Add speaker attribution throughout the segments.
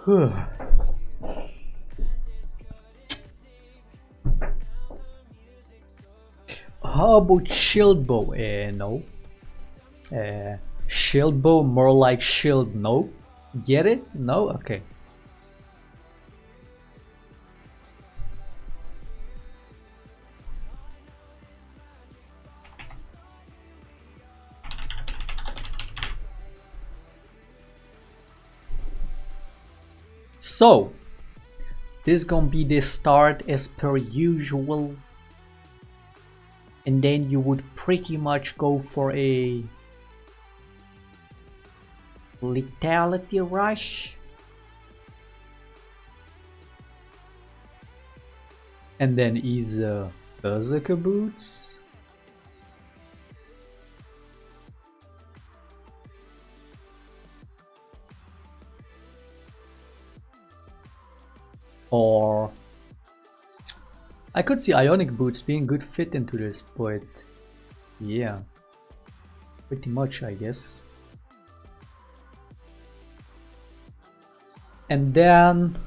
Speaker 1: How about shield bow? No. Shield bow, more like shield. No. Get it? No? Okay. So, this is gonna be the start as per usual. And then you would pretty much go for a lethality rush. And then ease berserker boots. Or I could see Ionic Boots being good fit into this, but yeah, pretty much I guess. And then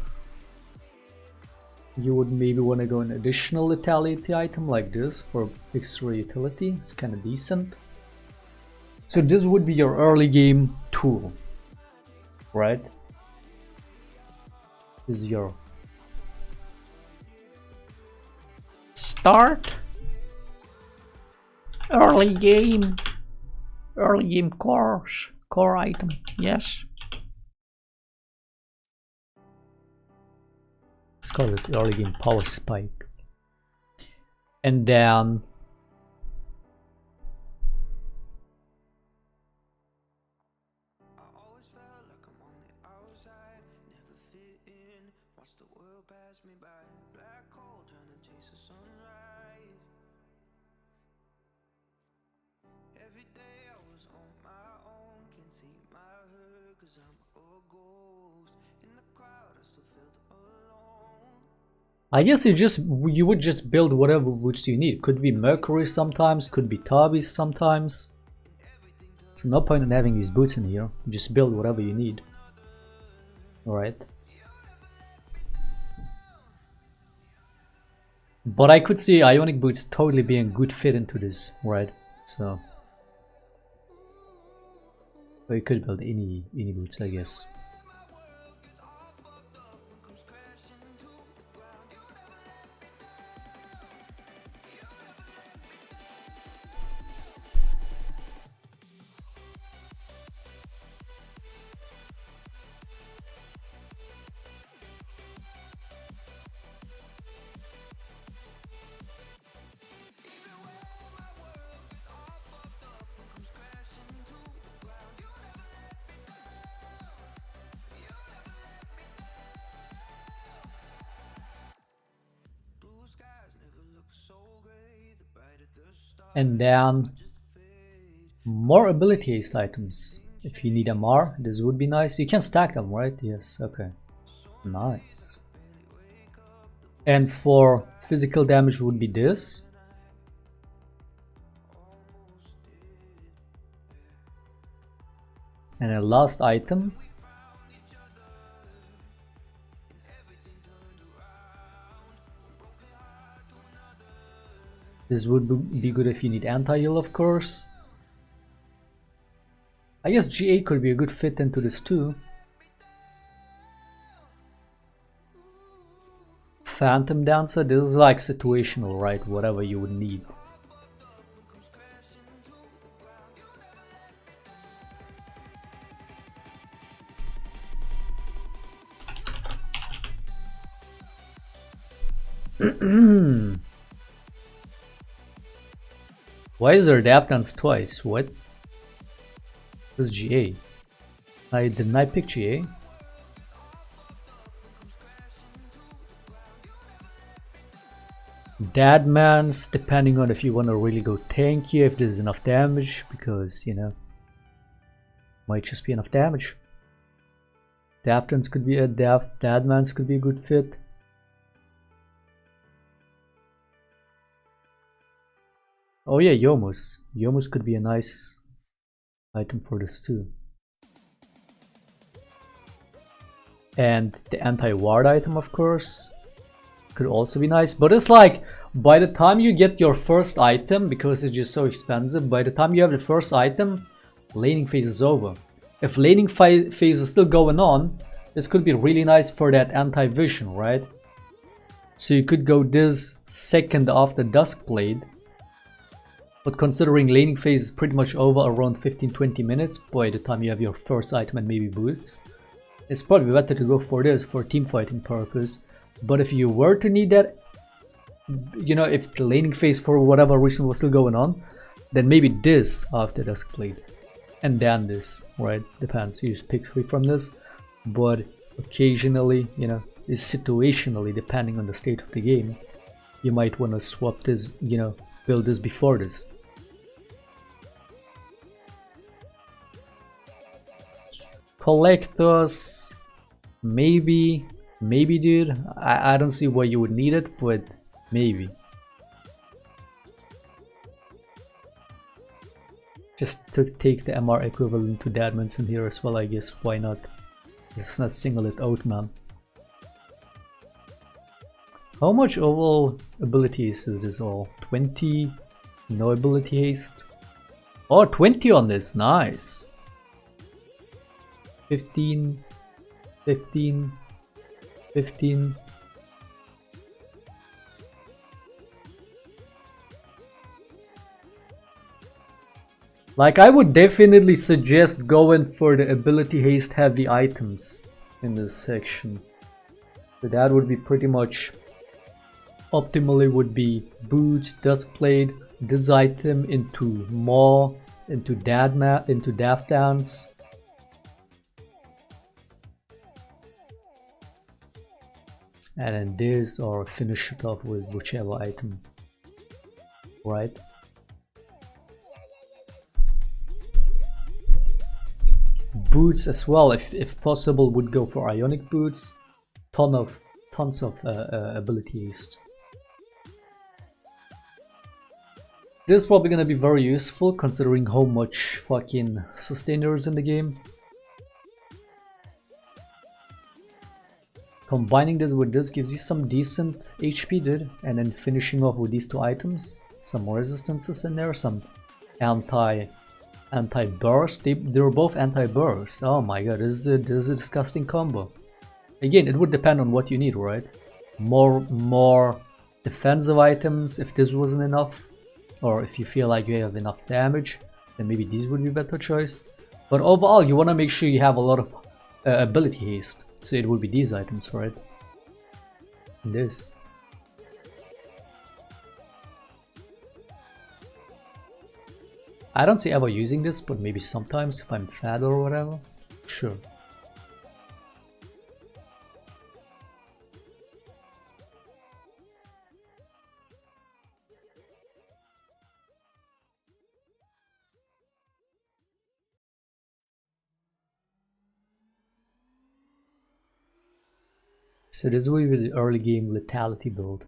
Speaker 1: you would maybe want to go an additional lethality item like this for extra utility. It's kind of decent. So this would be your early game tool, right? This is your start, early game core item, yes. Let's call it early game power spike. And then I guess you would just build whatever boots you need. Could be Mercury sometimes, could be Tabis sometimes. So no point in having these boots in here. Just build whatever you need. Alright. But I could see Ionic boots totally being a good fit into this, right? So you could build any boots, I guess. And then more ability haste items. If you need MR, this would be nice. You can stack them, right? Yes, okay. Nice. And for physical damage would be this. And a last item. This would be good if you need anti-heal, of course. I guess GA could be a good fit into this too. Phantom Dancer, this is like situational, right? Whatever you would need. Why is there dap dance twice? What? This is GA. Didn't I pick GA? Deadman's, depending on if you want to really go tanky, if there's enough damage, because, you know, might just be enough damage. Daptons could be a Deadman's could be a good fit. Oh yeah, Yomus. Yomus could be a nice item for this too. And the anti-ward item, of course, could also be nice. But it's like, by the time you get your first item, because it's just so expensive, by the time you have the first item, laning phase is over. If laning phase is still going on, this could be really nice for that anti-vision, right? So you could go this second after Duskblade. But considering laning phase is pretty much over around 15-20 minutes by the time you have your first item and maybe boots, it's probably better to go for this for team fighting purpose. But if you were to need that, you know, if the laning phase for whatever reason was still going on, then maybe this after Duskblade. And then this, right? Depends, you just pick 3 from this. But occasionally, you know, is situationally, depending on the state of the game, you might want to swap this, you know, build this before this. Collectors, maybe, dude. I don't see why you would need it, but maybe. Just to take the MR equivalent to Dadmans in here as well, I guess. Why not? Let's not single it out, man. How much overall ability haste is this all? 20? No ability haste? Oh, 20 on this, nice. 15, 15, 15. Like, I would definitely suggest going for the ability haste heavy items in this section. So that would be pretty much optimally would be boots, Duskblade, this item into Maw, into Daft Dance. And then this, or finish it off with whichever item, right? Boots as well, if possible, would go for Ionic boots. Tons of ability haste. This is probably gonna be very useful considering how much fucking sustainer is in the game. Combining that with this gives you some decent HP, dude, and then finishing off with these 2 items, some resistances in there, some anti-burst. They're both anti-burst. Oh my god, this is a disgusting combo. Again, it would depend on what you need, right? More defensive items if this wasn't enough, or if you feel like you have enough damage, then maybe these would be a better choice. But overall, you want to make sure you have a lot of ability haste. So it would be these items, right? And this. I don't see ever using this, but maybe sometimes if I'm fat or whatever. Sure. So this will be the early game lethality build.